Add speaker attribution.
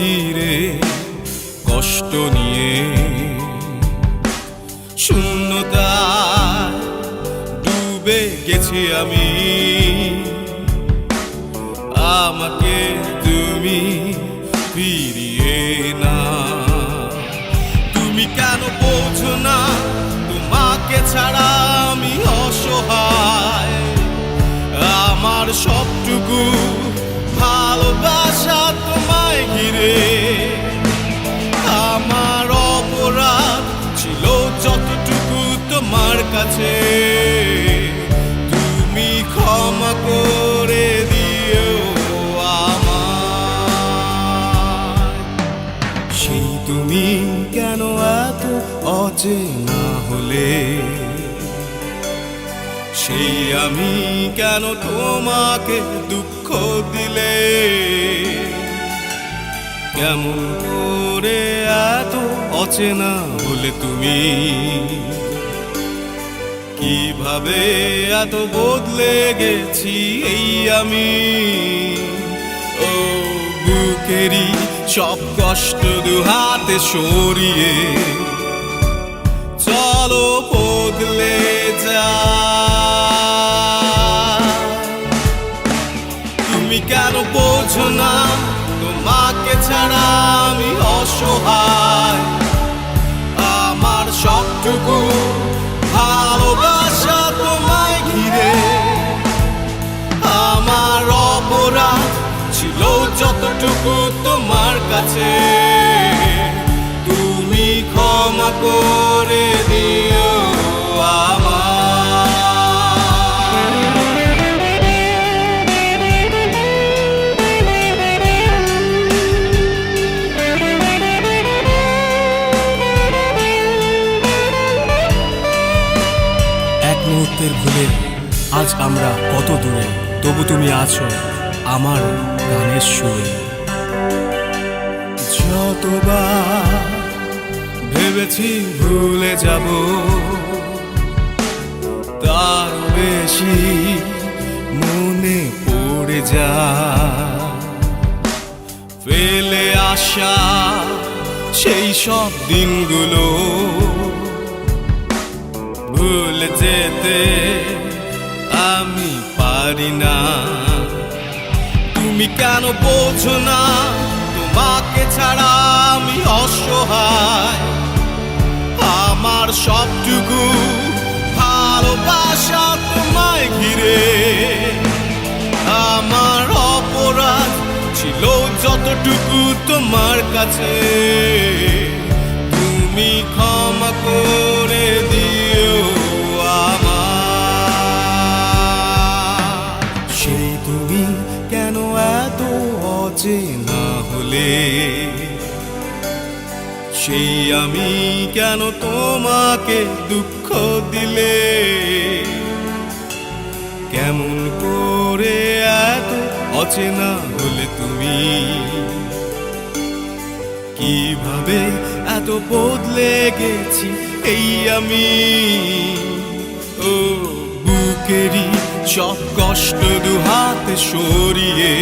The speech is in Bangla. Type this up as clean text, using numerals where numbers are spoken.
Speaker 1: ঘিরে কষ্ট নিয়ে শূন্যতায় ডুবে গেছি আমি। আমাকে তুমি ফিরিয়ে না। তুমি কেন বোঝো না তোমাকে ছাড়া আমি অসহায়। আমার সবটুকু ভালোবাসা তোমায় ঘিরে। আমার অপরাধ ছিল যতটুকু তোমার কাছে, তুমি ক্ষমা করে দিও আমায়। সেই তুমি কেন এত অচেনা হলে, সেই আমি কেন তোমাকে দুঃখ দিলে। কেমন করে এত অচেনা হলে তুমি, কিভাবে এত বদলে গেছি এই আমি। ও বুকেরই সব কষ্ট দুহাতে সরিয়ে চলো বদলে যা। তুমি কেন বোঝো না তোমাকে ছাড়া আমি অসহায়। আমার সবটুকু ভালোবাসা তোমায় ঘিরে। আমার অপরাধ ছিল যতটুকু তোমার কাছে, তুমি ক্ষমা করে দিও
Speaker 2: মুহূর্তের ভুলে আজ আমরা কত দূরে, তবু তুমি আছো আমার গানের সুরে।
Speaker 1: যতবার ভেবেছি ভুলে যাব, তার বেশি মনে পড়ে যা। ফেলে আসা সেই সব দিনগুলো ভুলে যেতে আমি পারি না। তুমি কেন বোঝো না তোমাকে ছাড়া আমি অসহায়। আমার সবটুকু ভালোবাসা তোমায় ঘিরে। আমার অপরাধ ছিল যতটুকু তোমার কাছে, তুমি ক্ষমা করে দিও আমায়। সেই তুমি কেন এত অচেনা হলে, সেই আমি কেন তোমাকে দুঃখ দিলে। কেমন করে এত অচেনা হলে তুমি, কিভাবে এত বদলে গেছি এই আমি। ও বুকেরই সব কষ্ট দুহাতে সরিয়ে